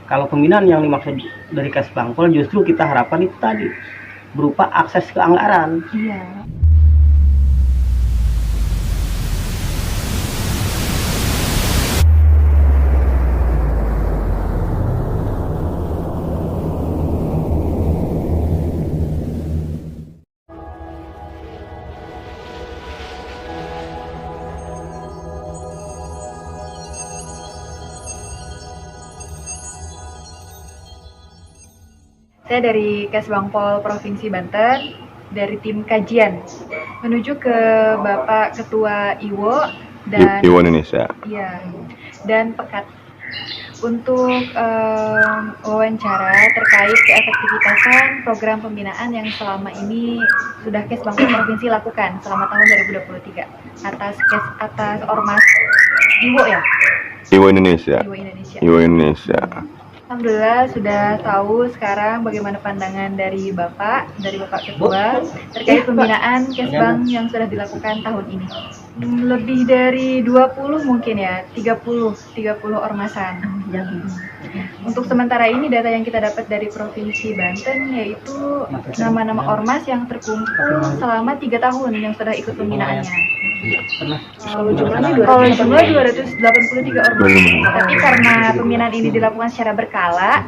Kalau pembinaan yang dimaksud dari Kesbangpol justru kita harapkan itu tadi berupa akses ke anggaran. Iya. Saya dari Kesbangpol Provinsi Banten, dari tim kajian, menuju ke Bapak Ketua IWO dan IWO Indonesia. Iya, dan Pekat untuk wawancara terkait keefektivitasan program pembinaan yang selama ini sudah Kesbangpol Provinsi lakukan selama tahun 2023 atas ormas IWO ya. IWO Indonesia. IWO Indonesia. IWO Indonesia. Alhamdulillah sudah tahu sekarang bagaimana pandangan dari Bapak Ketua terkait pembinaan Kesbang yang sudah dilakukan tahun ini. Lebih dari 20 mungkin ya, 30 ormasan. Untuk sementara ini data yang kita dapat dari Provinsi Banten yaitu nama-nama ormas yang terkumpul selama 3 tahun yang sudah ikut pembinaannya. Kalau jumlah 283 ormas. Tapi karena pembinaan ini dilakukan secara berkala,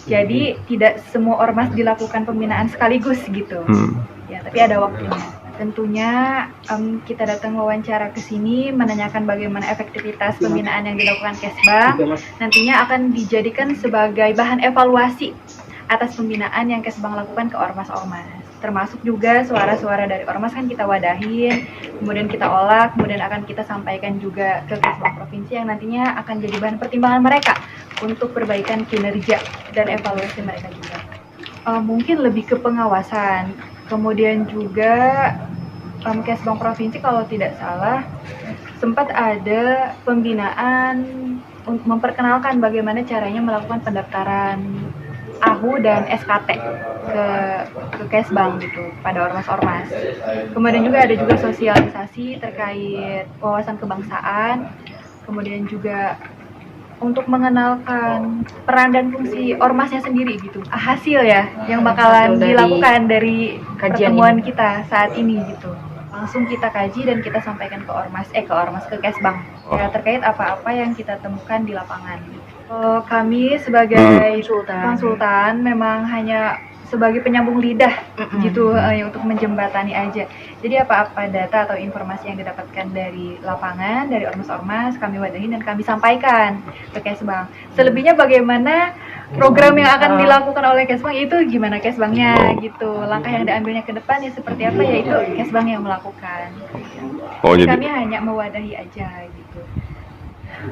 jadi tidak semua ormas dilakukan pembinaan sekaligus gitu. Ya, tapi ada waktunya. Tentunya kita datang wawancara ke sini menanyakan bagaimana efektivitas pembinaan yang dilakukan Kesbang. Nantinya akan dijadikan sebagai bahan evaluasi atas pembinaan yang Kesbang lakukan ke ormas-ormas. Termasuk juga suara-suara dari ormas kan kita wadahin, kemudian kita olah, kemudian akan kita sampaikan juga ke Kesbang Provinsi yang nantinya akan jadi bahan pertimbangan mereka untuk perbaikan kinerja dan evaluasi mereka juga. Mungkin lebih ke pengawasan. Kemudian juga Kesbang Provinsi kalau tidak salah sempat ada pembinaan untuk memperkenalkan bagaimana caranya melakukan pendaftaran AHU dan SKT ke Kesbang gitu pada ormas-ormas. Kemudian juga ada juga sosialisasi terkait wawasan kebangsaan. Kemudian juga untuk mengenalkan peran dan fungsi ormasnya sendiri gitu. Hasil ya yang bakalan dilakukan dari pertemuan kita saat ini gitu. Langsung kita kaji dan kita sampaikan ke Kesbang ya, terkait apa-apa yang kita temukan di lapangan. Kami sebagai konsultan memang hanya sebagai penyambung lidah gitu ya, untuk menjembatani aja. Jadi apa-apa data atau informasi yang didapatkan dari lapangan, dari ormas-ormas kami wadahin dan kami sampaikan ke Kesbang. Selebihnya bagaimana program yang akan dilakukan oleh Kesbang itu gimana Kesbangnya gitu. Langkah yang diambilnya ke depan ya seperti apa ya itu Kesbang yang melakukan. Jadi kami hanya mewadahi aja gitu.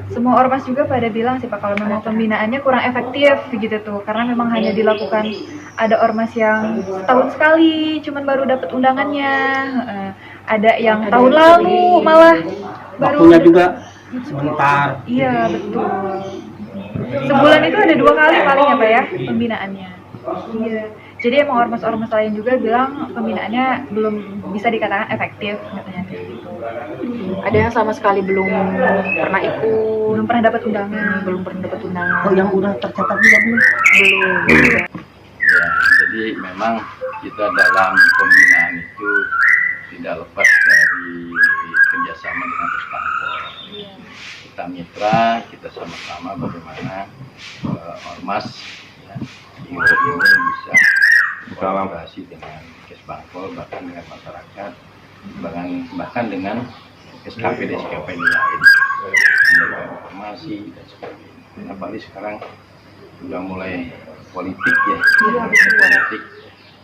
Semua ormas juga pada bilang sih Pak kalau memang pembinaannya kurang efektif gitu tuh karena memang hanya dilakukan ada ormas yang setahun sekali cuman baru dapat undangannya, ada yang tahun lalu malah baru waktunya juga sebentar. Iya betul, sebulan itu ada 2 kali paling ya Pak ya pembinaannya. Iya, jadi emang ormas-ormas lain juga bilang pembinaannya belum bisa dikatakan efektif katanya kayak gitu. Ada yang sama sekali belum pernah ikut, belum pernah dapat undangan. Oh, yang udah tercatat juga belum? Belum. Ya, jadi memang kita dalam pembinaan itu tidak lepas dari kerjasama dengan Kesbangpol. Kita mitra, kita sama-sama bagaimana ormas ya, IWO ini bisa kolaborasi dengan Kesbangpol, bahkan dengan masyarakat, bahkan dengan SKPD-SKPD lain, memberikan informasi dan sebagainya. Apalagi sekarang sudah mulai politik ya, politik.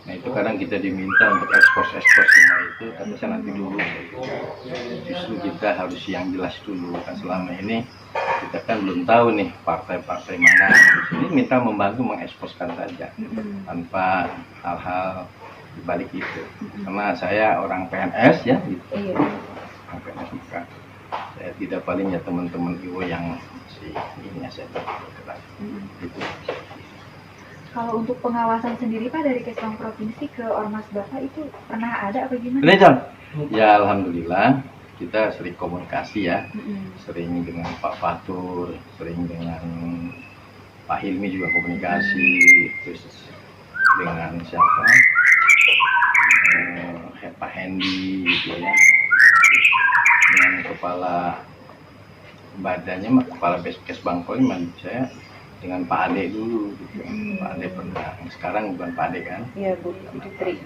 Nah itu kadang kita diminta untuk ekspos semua itu, tapi saya nanti dulu. Justru kita harus yang jelas dulu, kan selama ini kita kan belum tahu nih partai-partai mana. Ini minta membantu mengeksposkan saja, tanpa hal-hal dibalik itu. Karena saya orang PNS ya, gitu. Orang PNS bukan. Saya tidak paling ya teman-teman IWO yang masih ini ya saya gitu. Kalau untuk pengawasan sendiri Pak dari Kesbang Provinsi ke ormas Bapak itu pernah ada apa gimana? Ini John? Ya alhamdulillah kita sering komunikasi ya, sering dengan Pak Fatur, sering dengan Pak Hilmi juga komunikasi, terus dengan siapa, Pak Hendy gitu ya, dengan kepala badannya, kepala Beskes Bangkol saya dengan Pak Ade dulu gitu. Pak Ade pernah, sekarang bukan Pak Ade kan? Iya Bu Putri.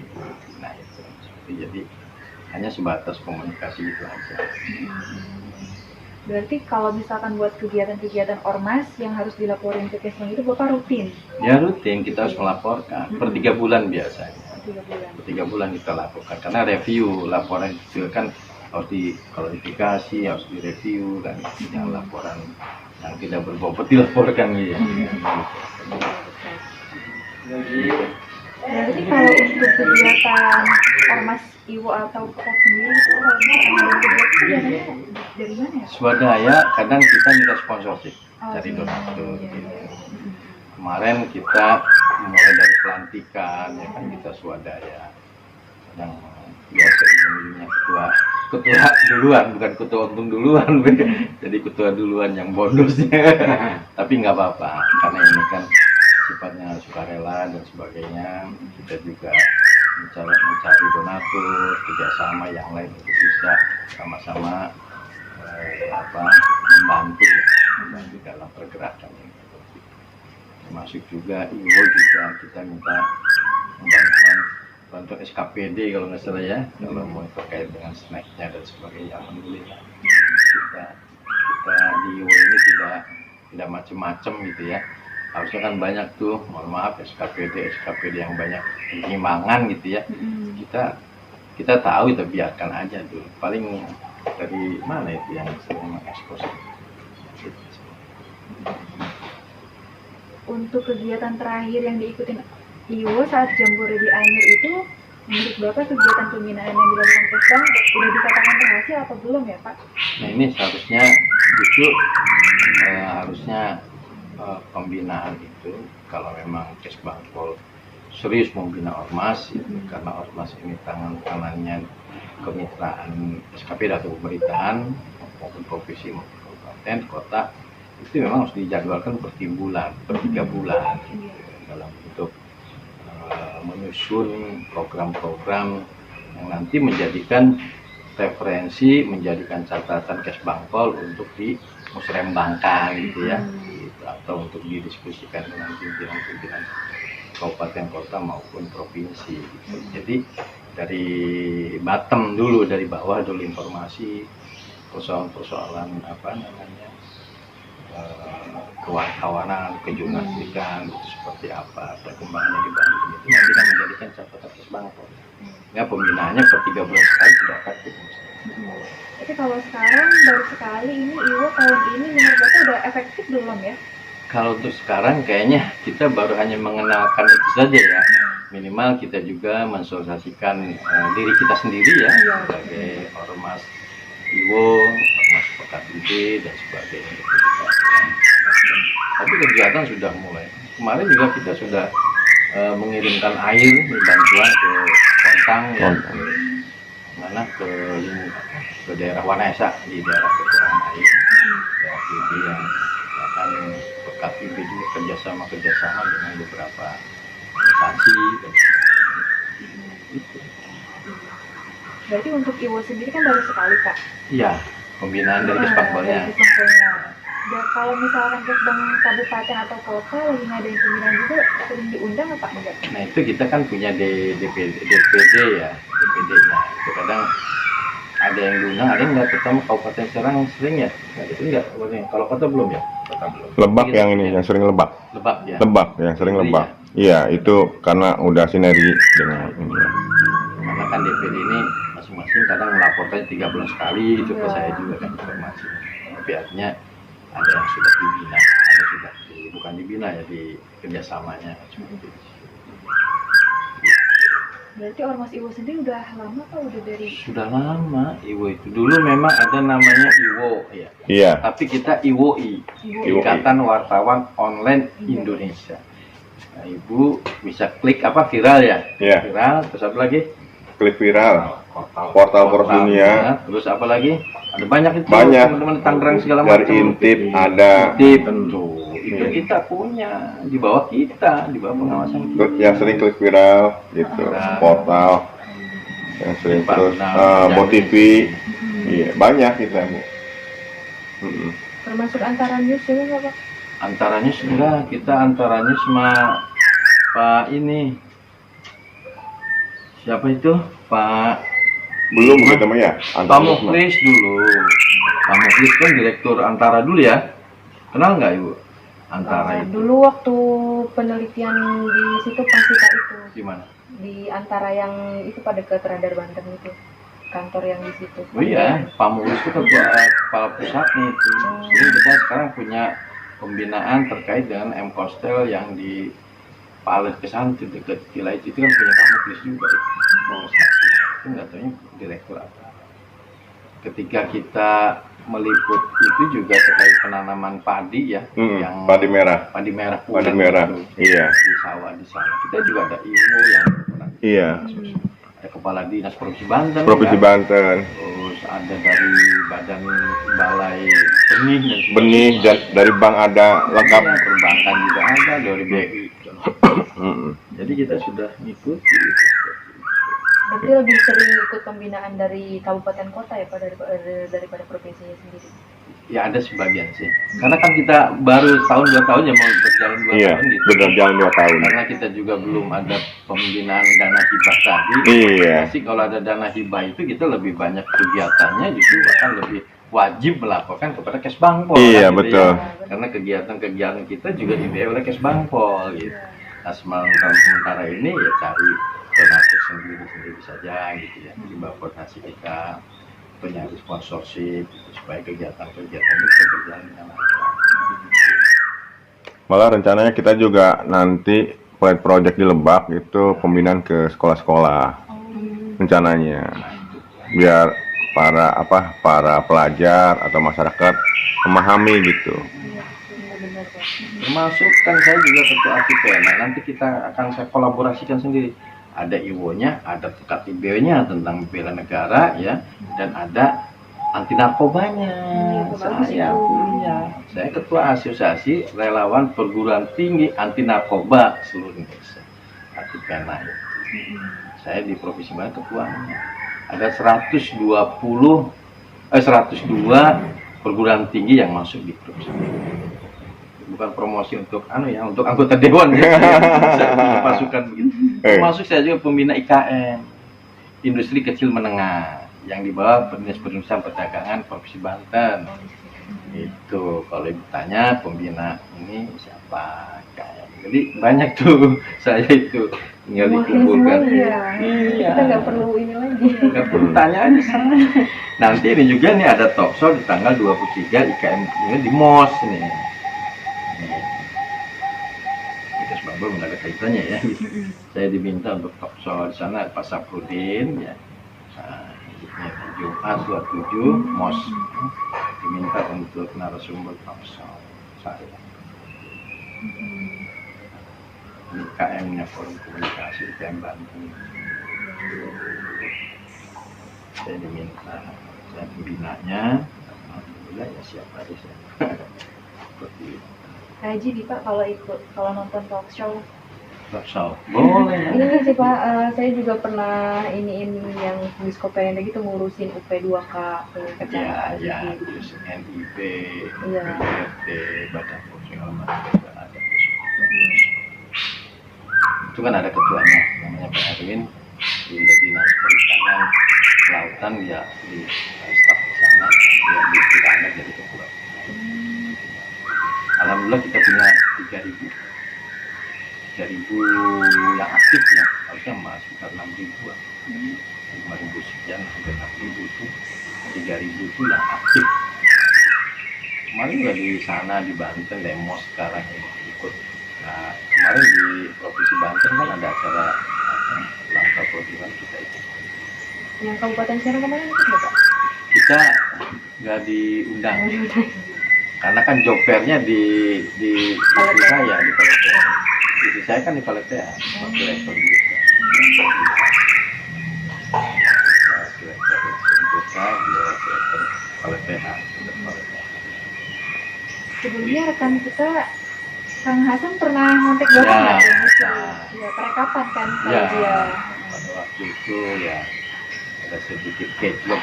Nah itu, jadi hanya sebatas komunikasi itu aja. Berarti kalau misalkan buat kegiatan-kegiatan ormas yang harus dilaporin ke Kesbang itu Bapak rutin? Ya rutin, kita harus melaporkan per 3 bulan biasanya. 3 bulan. Per 3 bulan kita laporkan, karena review laporan itu kan harus diklarifikasi, harus direview kan, yang laporan yang tidak berbobot dilaporkan gitu. Berarti kalau untuk kegiatan ormas Iwo atau Pekat sendiri itu kalau misalkan ada kegiatan dari mana ya? Swadaya kadang kita minta sponsorship dari donatur. Iya. Gitu. Kemarin kita mulai dari pelantikan ya kan, kita swadaya. Yang biasa ujung-ujungnya ketua duluan, bukan ketua untung duluan, jadi ketua duluan yang bonusnya. Tapi nggak apa-apa, karena ini kan sifatnya sukarela dan sebagainya. Kita juga mencari donatur, kerjasama yang lain untuk bisa sama-sama membantu dalam pergerakan ini. Termasuk juga Iwo juga kita minta bantuan SKPD kalau nggak salah ya, kalau mau terkait dengan snacknya dan sebagainya. Alhamdulillah kita di Iwo ini tidak macam-macam gitu ya. Harusnya kan banyak tuh, mohon maaf SKPD yang banyak penyimpangan gitu ya. Kita tahu, kita biarkan aja dulu. Paling dari mana itu yang sering mengekspos. Untuk kegiatan terakhir yang diikutin Iwo saat Jambore di Anyer itu, menurut Bapak kegiatan pembinaan yang dilakukan Kesbang udah dikatakan berhasil atau belum ya Pak? Nah ini seharusnya justru pembinaan itu kalau memang Kesbangpol serius membina ormas itu, karena ormas ini tangannya kemitraan SKPD atau pemerintahan maupun provinsi maupun kabupaten kota, itu memang harus dijadwalkan per 3 bulan gitu, dalam bentuk menyusun program-program yang nanti menjadikan referensi, menjadikan catatan Kesbangpol untuk dimusrembangkan gitu ya, atau untuk didiskusikan dengan pimpinan-pimpinan kabupaten kota maupun provinsi gitu. Jadi dari bottom dulu, dari bawah dulu informasi persoalan kewartawanan, kejurnalistikan itu seperti apa, perkembangannya di Bandung itu nanti kan menjadikan catatan Kesbangpol. Ya pembinaannya per 3 bulan sekali sudah efektif. Tapi kalau sekarang baru sekali ini Iwo tahun ini menurut Bapak udah efektif belum ya? Kalau untuk sekarang kayaknya kita baru hanya mengenalkan itu saja ya. Minimal kita juga mensosialisasikan diri kita sendiri ya, sebagai ormas Iwo, ormas Pekat dan sebagainya. Tapi kegiatan sudah mulai. Kemarin juga kita sudah mengirimkan air bantuan ke Kontang ya, ke daerah Wanesa, di daerah kekurangan air. Ya, jadi yang akan Pekat juga kerjasama dengan beberapa instansi dan itu. Berarti untuk Iwo sendiri kan baru sekali Pak? Iya, pembinaan dari Kesbangpolnya. Dan kalau misalkan Kesbang kabupaten atau kota lagi ngadain pembinaan juga sering diundang apa enggak? Nah itu kita kan punya DPD ya, DPD-nya. Itu kadang ada yang diundang, ada yang nggak. Terutama Kabupaten Serang sering ya, nah, itu enggak. Kalau kota belum ya? Kota belum. Lebak Kita yang ini, yang sering lebak. Lebak ya. Lebak, yang sering lebak. Iya, itu karena udah sinergi dengan ini. Karena kan DPD ini masing-masing kadang melaporkan 3 bulan sekali, itu ke saya juga kan informasi. Tapi artinya ada yang sudah dibina, ada sudah bukan dibina ya, di kerjasamanya seperti itu. Berarti ormas Iwo sendiri udah lama Pak? Udah dari? Sudah lama Iwo itu. Dulu memang ada namanya Iwo ya. Iya. Tapi kita IWOI, Ikatan Wartawan Online Indonesia. Nah, Ibu bisa klik viral ya? Iya. Viral, terus apa lagi? Klik viral. Portal dunia. Terus apa lagi? Ada banyak itu. Banyak. Teman-teman Tangerang segala macam. Dari Intip ada. Intip tentu. itu kita punya di bawah kita, di bawah pengawasan kita. Yang sering klik viral gitu, portal yang sering terus Bo TV, iya banyak kita Bu. Termasuk antara news juga nggak Pak? Antaranya sudah kita antaranya sama Pak ini siapa itu Pak Belum gitu mah ya. Pak Mukhlis dulu. Pak Mukhlis kan direktur Antara dulu ya. Kenal nggak Ibu? Antara itu. Dulu waktu penelitian di situ Pansita itu, Gimana? di antara yang itu pada dekat Radar Banten itu, kantor yang di situ. Oh iya, Pak Mukhlis itu ketua kepala pusatnya itu. Jadi kita sekarang punya pembinaan terkait dengan M-Kostel yang di Palet Kesan itu dekat Villa itu kan punya Pak Mukhlis juga itu. Itu nggak tahu direktur apa. Ketika kita meliput itu juga terkait penanaman padi ya, yang padi merah. padi merah Padi pulang merah. itu, Iya. di sawah di sana. Kita juga ada ilmu yang Iya. ada kepala dinas provinsi Banten, Provinsi kan? Banten. Terus ada dari badan balai benih dan sebagainya. Benih dan dari bank ada lengkap. Iya, perbankan juga ada dari BI. Jadi kita sudah ngikuti itu. Berarti lebih sering ikut pembinaan dari kabupaten kota ya Pak daripada provinsinya sendiri. Ya ada sebagian sih. Karena kan kita baru tahun 2 tahun ya mau berjalan 2 Iya, tahun gitu. berjalan 2 tahun. Karena kita juga belum ada pembinaan dana hibah tadi. Iya. Pasti kalau ada dana hibah itu kita lebih banyak kegiatannya justru bahkan lebih wajib melaporkan kepada Kesbangpol. Iya, kan, gitu betul. ya. Karena kegiatan-kegiatan kita juga dibiayai oleh Kesbangpol gitu. Nah sementara ini ya cari donatur sendiri saja gitu ya. Di bawah koordinasi kita penyari sponsorship gitu, supaya kegiatan-kegiatan itu bisa berjalan dengan lancar. Malah rencananya kita juga nanti project di Lebak itu pembinaan ke sekolah-sekolah. Rencananya biar para pelajar atau masyarakat memahami gitu. Termasuk kan saya juga ketua ATPN. Nah, nanti kita akan saya kolaborasikan sendiri. Ada IWO-nya, ada KTB-nya tentang bela negara ya, dan ada anti narkobanya. Saya ketua asosiasi relawan perguruan tinggi anti narkoba seluruh Indonesia. ATPN. Saya di Provinsi Banten ketuanya. Ada 102 perguruan tinggi yang masuk di Provinsi Banten. Bukan promosi untuk untuk anggota dewan ya, pasukan begitu. Termasuk saya juga pembina IKM, industri kecil menengah yang di bawah Dinas Perindustrian Perdagangan Provinsi Banten. Itu kalau ibu tanya pembina ini siapa IKM. Jadi banyak tuh saya itu tinggal dikumpulkan. Iya. Kita nggak perlu ini lagi. Nggak perlu tanya aja sana. Nanti ini juga nih ada talk show di tanggal 23 IKM ini di MOS nih. Belum ada kaitannya ya. Saya diminta untuk talk show di sana Pak Saprudin ya. Jumat 27 MOS diminta untuk narasumber talk show saya. Ini KM-nya Forum Komunikasi IKM Banten. Saya diminta, saya pembinanya. Alhamdulillah ya siapa aja saya. Seperti itu. Haji nih Pak kalau nonton talk show. Talk show boleh. Ini sih Pak, saya juga pernah ini yang di Skopenda gitu ngurusin UP2K Ya, terus NIP, PRT, Badan Fungsional Manusia ada. Itu kan ada ketuanya, namanya Pak Erwin, di Dinas Perikanan Kelautan ya di staf di sana, dia di Kirana jadi ketua. Alhamdulillah kita punya 3.000 yang aktif ya, harusnya masih sekitar 6.000-an. 5.000 sekian sampai 6.000 itu 3.000 itu yang aktif. Kemarin juga di sana di Banten demo sekarang ini ikut. Nah kemarin di Provinsi Banten kan ada acara ulang tahun kita itu. Yang Kabupaten Serang kemarin ikut nggak Pak? Kita nggak diundang. Karena kan job fair-nya di saya di Paletea. Jadi saya kan di Paletea, waktu rektor juga. Direktur Sentosa, direktur Paletea. Sebelumnya rekan kita Kang Hasan pernah ngontek Bapak Ya, nggak? nah. Iya, perekapan kan kalau Ya, dia. pada waktu itu ya ada sedikit keclok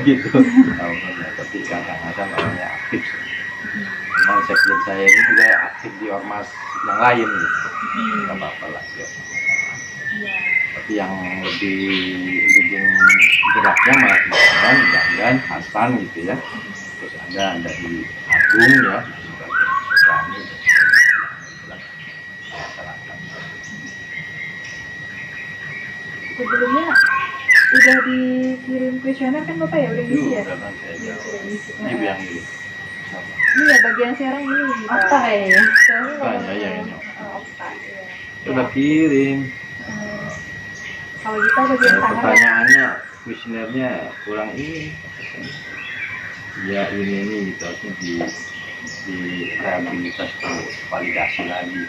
gitu tahunnya, tapi Kang Hasan orangnya aktif. Memang sekjen saya ini juga aktif di ormas yang lain gitu. Nggak apa-apa lah ya. Tapi yang lebih ujung geraknya malah Iwan, Jangan, Hasan gitu ya. Terus ada dari Agung ya sebagai suami masyarakat. Sebelumnya udah dikirim kuesioner kan Bapak ya, udah ngisi ya? Udah kan saya jawab. Sudah ngisi. Ibu yang ini. Ini ya bagian sekarang ini Pak. Apa kayaknya? Soalnya Tanya ya ini. Opa, iya. Udah kirim. Kalau kita bagian tangan Pertanyaannya kuesionernya kurang ini. Ya ini gitu harusnya di rehabilitas tuh validasi lagi.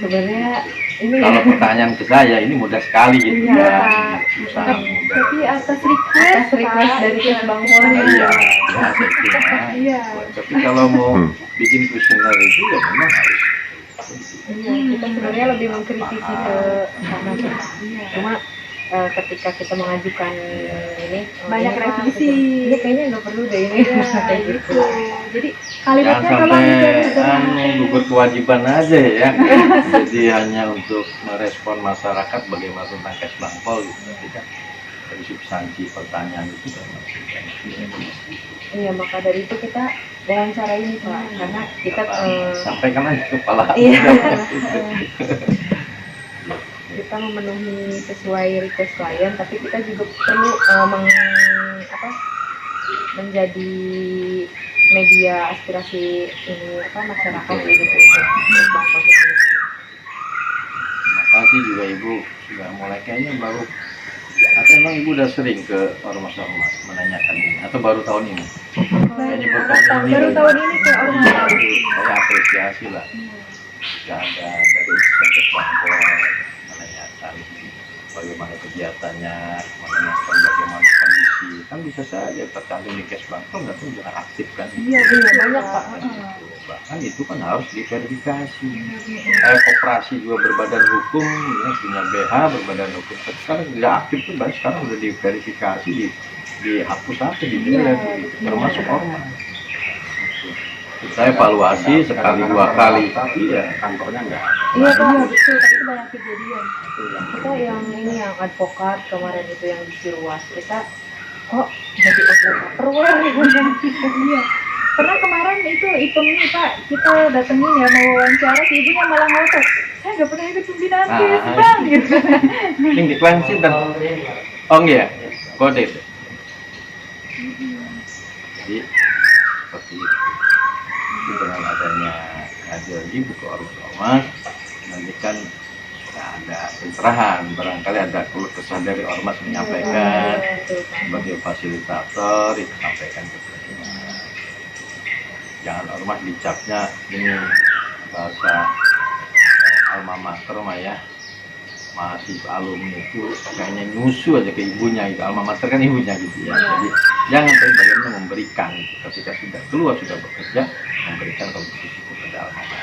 Sebenarnya ini Kalau pertanyaan ke saya ini mudah sekali gitu Iya, ya. Pak. Susah mudah. tapi atas request, request Pak. dari Kesbang Iya, Polri. ya, saya kira. Iya. Tapi kalau mau bikin kuesioner itu ya memang harus. Iya, kita sebenarnya lebih mengkritisi ke sana. Iya. Cuma ketika kita mengajukan ini Banyak revisi. Ini kayaknya nggak perlu deh ini. Iya, Kayak gitu. Jadi Jangan kalimatnya tolong sampai disederhanakan. gugur kewajiban aja ya. Jadi hanya untuk merespon masyarakat bagaimana tentang Kesbangpol gitu. Tapi kan dari substansi pertanyaan itu kan masih banyak. Iya, maka dari itu kita wawancara ini Pak, karena kita Sampaikan aja ke kepala. iya, kita memenuhi sesuai request klien, tapi kita juga perlu menjadi media aspirasi ini masyarakat gitu. Terima kasih juga Ibu sudah mulai kayaknya baru. Atau emang Ibu udah sering ke ormas-ormas menanyakan ini atau baru tahun ini? Kayaknya Baru tahun ini ke ormas. Saya apresiasi lah. Jika ada dari urusan Kesbangpol menanyakan bagaimana kegiatannya, menanyakan bagaimana kondisi, kan bisa saja tercantum di Kesbangpol nggak tuh jangan aktif kan? Iya, banyak Pak. Bahkan itu kan harus diverifikasi. Kayak koperasi juga berbadan hukum, ya, punya BH berbadan hukum. Tapi sekarang tidak aktif tuh, baik sekarang udah diverifikasi, dihapus aja, di-delete, termasuk ormas. Saya evaluasi sekali dua kali, tapi ya kantornya enggak. Iya Pak, Iya, betul. Tapi itu banyak kejadian. kita yang ini yang advokat kemarin itu yang di Ciruas, kita kok jadi overwear Iya. Pernah kemarin itu Ipeng nih Pak, kita datengin ya mau wawancara, si ibunya malah ngotot. Saya nggak pernah ikut pembinaan Kesbang gitu. Ini iklan sih dan oh enggak ya, kode. Jadi seperti itu. Jadi dengan adanya hadir ibu ke ormas, nanti kan ada pencerahan, barangkali ada keluh kesah dari ormas menyampaikan sebagai fasilitator itu sampaikan ke saya. Jangan ormas dicapnya ini bahasa alma mater mah ya, mahasiswa alumni itu kayaknya nyusu aja ke ibunya gitu, alma mater kan ibunya gitu ya. Jadi jangan, tapi bagaimana memberikan gitu. Ketika sudah keluar sudah bekerja, memberikan kontribusi kepada alma mater.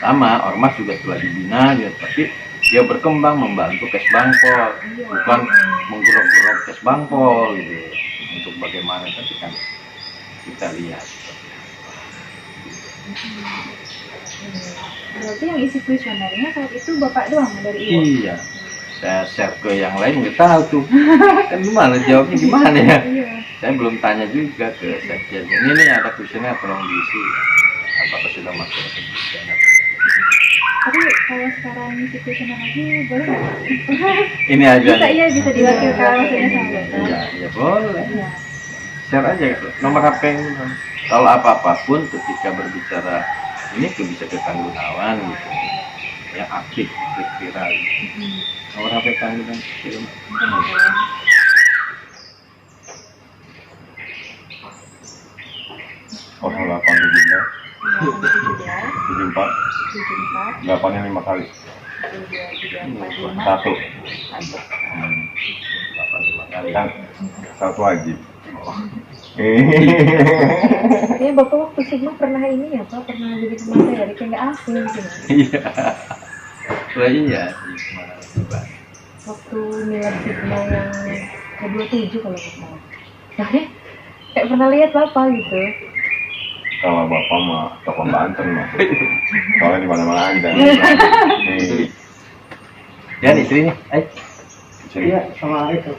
Sama ormas juga telah dibina ya, tapi dia berkembang membantu Kesbangpol, bukan menggerok-gerok Kesbangpol gitu. Untuk bagaimana nanti kan kita lihat. Berarti yang isi kuesionernya saat itu Bapak doang dari Ibu? Iya, saya share ke yang lain nggak tahu tuh. Kan gimana jawabnya gimana ya? Iya. Saya belum tanya juga ke sekjen. Ini nih ada kuesioner tolong diisi. Apakah sudah masuk ke kuesioner? Tapi kalau sekarang isi kuesioner lagi boleh nggak? Ini aja. Bisa, nih. iya bisa diwakilkan maksudnya sampai. Iya, iya boleh. Iya. Share aja nomor HP gitu. Kalau apa-apapun ketika berbicara ini tuh bisa ke Kang Gunawan gitu. Yang aktif, viral. Nomor HP Kang Gunawan kirim. Oh, 817 74 8 5 kali 1 8 5 kali kan 1 wajib. Kayaknya Bapak waktu sebelum pernah ini ya Pak, pernah jadi pemateri, kayak nggak asing gitu. Iya. Lah iya sih, coba. Waktu milad Sigma yang ke-27 kalau nggak salah. Kayak pernah lihat Bapak gitu. Kalau bapak mah tokoh Banten mah. Soalnya di mana-mana ada. Ya istri nih, Iya, sama itu.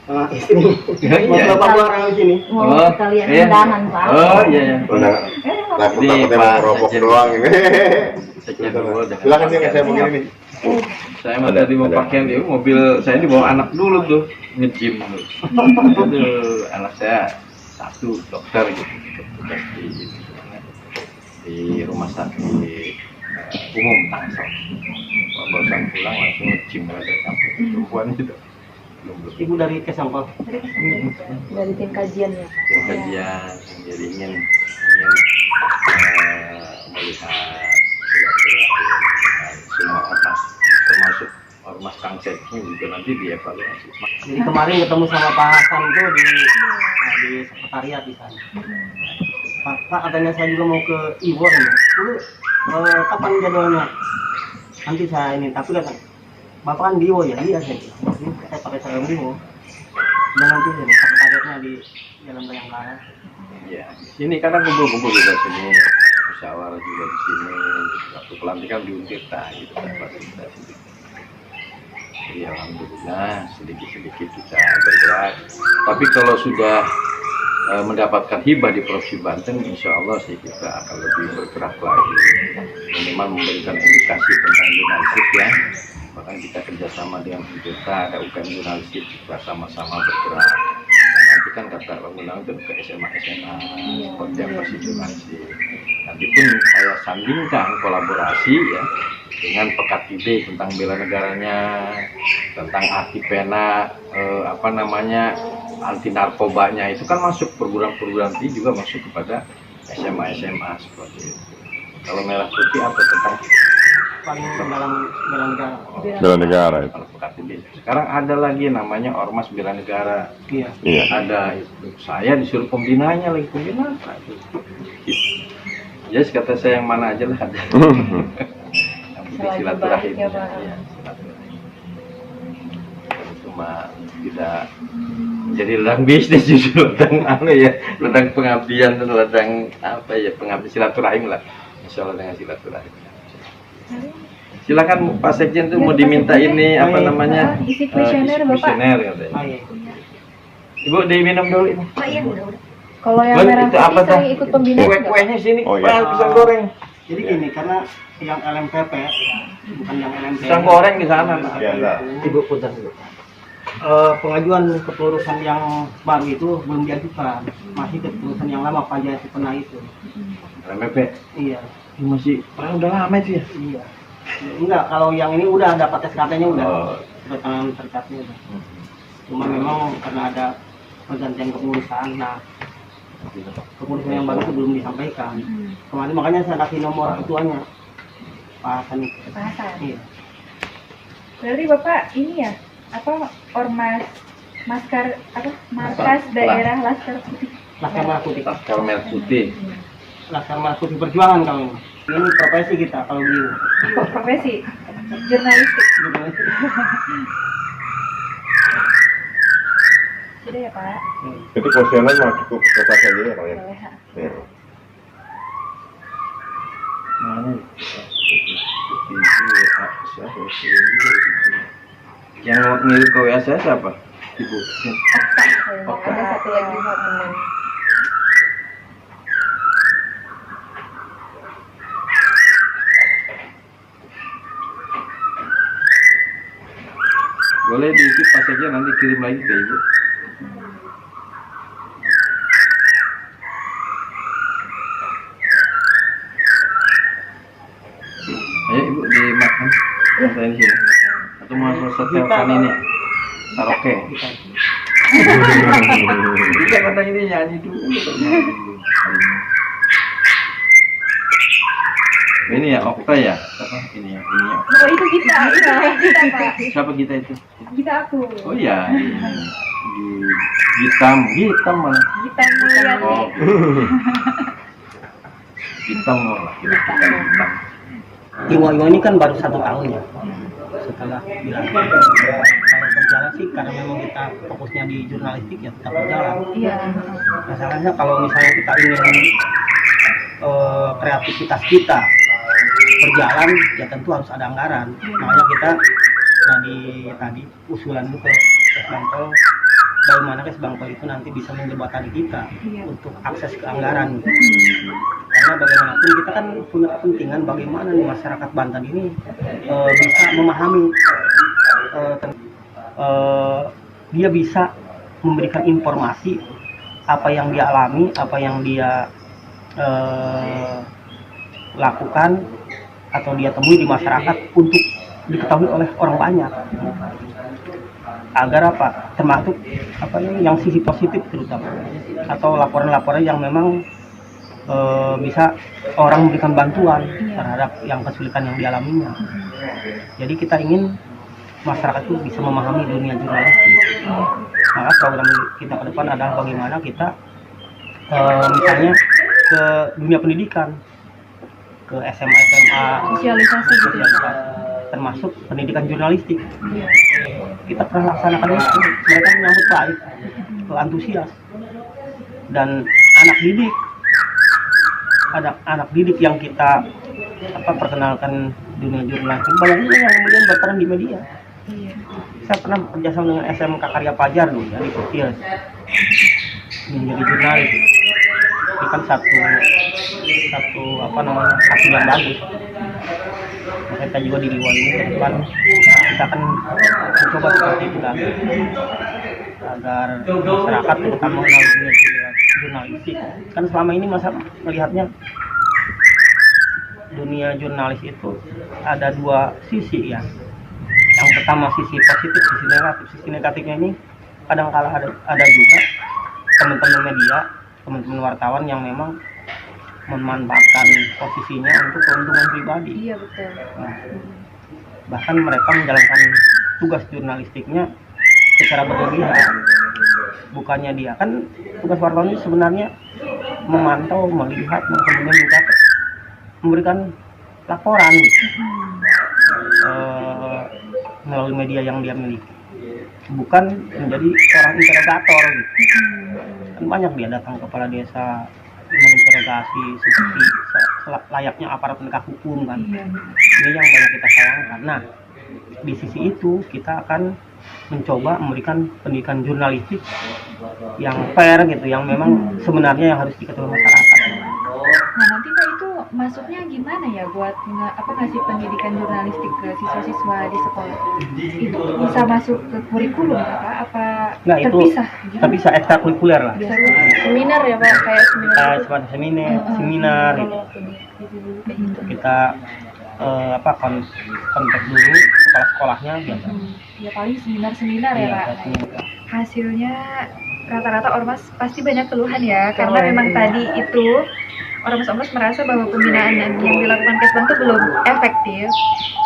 Sama istri. Iya. Mau bapak gua orang di sini. Mau sekalian iya. undangan Pak. Oh iya ya. Udah takut-takutnya mau ngerobok doang ini. Sekian dulu dengan Silakan sih saya begini nih. saya mah tadi mau pakaian dia mobil saya dibawa anak dulu tuh nge-gym dulu. Aduh, anak saya satu dokter gitu, dokter di rumah sakit umum Tangsel. Barusan pulang langsung nge-gym ada sampai perempuan gitu. Belum Ibu dari Kesampel. Dari tim kajian ya. kajian jadi ingin melihat silaturahim dengan semua ormas termasuk ormas Tangsel ini juga nanti dievaluasi. Jadi kemarin ketemu sama Pak Hasan itu di sekretariat di sana. Pak katanya saya juga mau ke Iwon ya. Dulu kapan jadwalnya? Nanti saya ini, tapi kan Bapak kan di Iwo ya, iya saya bilang. Ini saya pakai seragam di Iwo. Dan nanti saya sekretariatnya di Jalan Bayangkara. Ya, di sini kadang kumpul-kumpul juga sini, musyawarah juga di sini. Waktu pelantikan di Untirta gitu kan fasilitas itu. Jadi alhamdulillah sedikit-sedikit kita bergerak. Tapi kalau sudah mendapatkan hibah di Provinsi Banten, insya Allah sih kita akan lebih bergerak lagi. Minimal memberikan edukasi tentang jurnalistik ya. Bahkan kita kerjasama dengan Untirta, ada UKM jurnalistik, kita sama-sama bergerak. Dan nanti kan kata undang itu ke SMA-SMA seperti apa sih jurnalistik. Nanti pun saya sandingkan kolaborasi ya dengan Pekat IB tentang bela negaranya, tentang arti pena, anti narkobanya, itu kan masuk program-program ini juga masuk kepada SMA seperti itu. Kalau merah putih apa tentang Paling dalam bela negara. Bela negara itu. kalau Pekat IB. Sekarang ada lagi namanya Ormas Bela Negara. Iya. Iya. Ada itu. Saya disuruh pembinanya lagi pembina. Ya kata saya yang mana aja lah ada. Silaturahim. baik ya, Pak. Ya, silaturahim. Cuma tidak jadi ladang bisnis justru ladang ladang pengabdian dan ladang pengabdian silaturahim lah. Insya Allah dengan silaturahim. Silakan Pak Sekjen tuh mau diminta ini apa namanya Isi kuesioner Bapak. kuesioner katanya. Oh, iya. Ibu diminum dulu ini. Pak iya udah. Kalau yang Bun, merah itu apa putih saya tuh? ikut pembinaan nggak, Pak? Kue-kuenya sini, Oh, iya. Pak, pisang goreng. Jadi gini, karena yang LMPP, bukan yang LMP. Pisang goreng di sana. Pak. Iya, enggak. Ibu punten dulu. Pengajuan kepengurusan yang baru itu belum diajukan, masih kepengurusan yang lama Pak Jaya pernah itu. RMP. Iya, Ini masih, udah lama itu ya. iya. Enggak, kalau yang ini udah dapat SKT-nya udah, Oh. udah tangan terkatnya udah. Cuma memang karena ada pergantian kepengurusan, nah kepengurusan yang baru itu belum disampaikan. Kemarin makanya saya kasih nomor ketuanya, Pak Hasan itu. Pak Hasan. Iya. Berarti Bapak ini ya, apa ormas maskar apa markas Apa? daerah Laskar Putih. Laskar Merah Putih. Laskar Merah Putih. Laskar Merah Putih Perjuangan kalau ini. Ini profesi kita kalau beliau. Profesi jurnalistik. Sudah ya Pak. Itu kuesioner mah cukup kertas aja ya Pak ya. Boleh. Ha. Iya. Yang ngirim ke WA saya siapa? Ibu. Oke. Ada satu lagi Pak teman. Boleh diisi pas aja nanti kirim lagi ke ibu. Ayo ibu dimakan. Saya di sini. Atau mau setelkan ini? Karaoke. Kita kata ini nyanyi dulu. Ini ya Okta ya? Apa ini ya? Ini ya. Oh itu kita Pak. Siapa kita itu? Kita aku. Oh iya. hitam malah. Kita melihat Oh. Hitam malah. Hitam. Iwo ini kan baru 1 tahun ya setelah dilakukan. Kalau berjalan sih karena memang kita fokusnya di jurnalistik ya tetap berjalan. iya. Masalahnya kalau misalnya kita ingin kreativitas kita berjalan ya tentu harus ada anggaran. Makanya kita tadi usulan itu ke Kesbangpol, bagaimana Kesbangpol itu nanti bisa menjembatani kita untuk akses ke anggaran. Karena bagaimanapun kita kan punya kepentingan bagaimana nih masyarakat Banten ini bisa memahami, dia bisa memberikan informasi apa yang dia alami, apa yang dia lakukan atau dia temui di masyarakat untuk diketahui oleh orang banyak, agar apa, termasuk apa yang sisi positif terutama, atau laporan-laporan yang memang bisa orang memberikan bantuan terhadap yang kesulitan yang dialaminya. Jadi kita ingin masyarakat itu bisa memahami dunia jurnalistik. Maka program kita ke depan adalah bagaimana kita misalnya ke dunia pendidikan, ke SMA, Sosialisasi gitu ya. termasuk pendidikan jurnalistik. Kita pernah laksanakan itu, mereka menyambut baik, antusias, dan anak didik yang kita perkenalkan dunia jurnalistik banyak juga yang kemudian berperan di media. Saya pernah kerjasama dengan SMK Karya Pajar dulu ya, di Kecil menjadi jurnalis. Itu kan satu hasil yang bagus. Kita juga di Iwo ini ke depan kita akan mencoba seperti itu kan, agar masyarakat terutama mengenal dunia jurnalistik. Kan selama ini masa melihatnya dunia jurnalis itu ada 2 sisi ya. Yang pertama sisi positif, sisi negatif. Sisi negatifnya ini kadang-kala ada juga teman-teman media, teman-teman wartawan yang memang memanfaatkan posisinya untuk keuntungan pribadi. Iya betul. Nah, bahkan mereka menjalankan tugas jurnalistiknya secara berlebihan. Bukannya dia kan tugas wartawan itu sebenarnya memantau, melihat, kemudian mencatat, memberikan laporan melalui media yang dia miliki, bukan menjadi seorang interrogator gitu. Kan banyak dia datang ke kepala desa menginterogasi seperti layaknya aparat penegak hukum kan. Ini yang banyak kita sayangkan. Nah, di sisi itu kita akan mencoba memberikan pendidikan jurnalistik yang fair gitu, yang memang sebenarnya yang harus diketahui masyarakat. Nah nanti Pak itu masuknya gimana ya buat ngasih pendidikan jurnalistik ke siswa-siswa di sekolah? Itu bisa masuk ke kurikulum apa Nah, itu terpisah? terpisah ekstrakurikuler lah. Seminar ya Pak, kayak seminar. Seperti seminar gitu. Kita kontak dulu kepala sekolahnya biasa. Ya paling seminar-seminar ya Pak. Seminar. Hasilnya rata-rata ormas pasti banyak keluhan ya, karena memang tadi itu ormas-ormas merasa bahwa pembinaan yang dilakukan Kesbang itu belum efektif.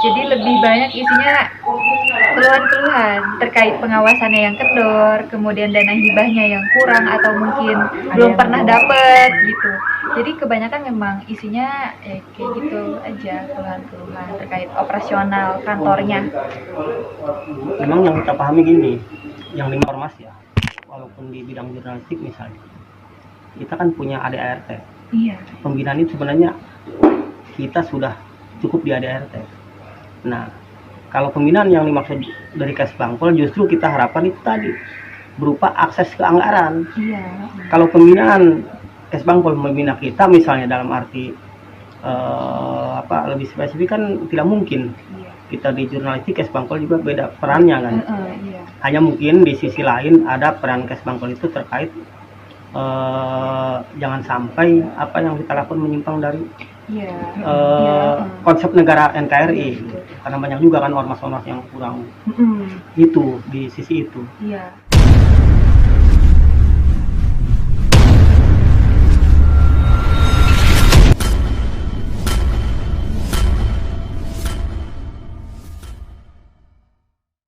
Jadi lebih banyak isinya keluhan-keluhan terkait pengawasannya yang kendor, kemudian dana hibahnya yang kurang atau mungkin belum pernah dapet gitu. Jadi kebanyakan memang isinya kayak gitu aja, keluhan-keluhan terkait operasional kantornya. Memang yang kita pahami gini, yang di ormas ya, walaupun di bidang jurnalistik misalnya, kita kan punya ADART. Iya. Pembinaan itu sebenarnya kita sudah cukup di ADART. Nah, kalau pembinaan yang dimaksud dari Kesbangpol justru kita harapkan itu tadi berupa akses ke anggaran. Iya. Kalau pembinaan Kesbangpol membina kita misalnya dalam arti lebih spesifik kan tidak mungkin. Iya. Kita di jurnalistik Kesbangpol juga beda perannya kan. Iya. Hanya mungkin di sisi lain ada peran Kesbangpol itu terkait jangan sampai apa yang kita lakukan menyimpang dari konsep negara NKRI, karena banyak juga kan ormas-ormas yang kurang itu di sisi itu. Iya.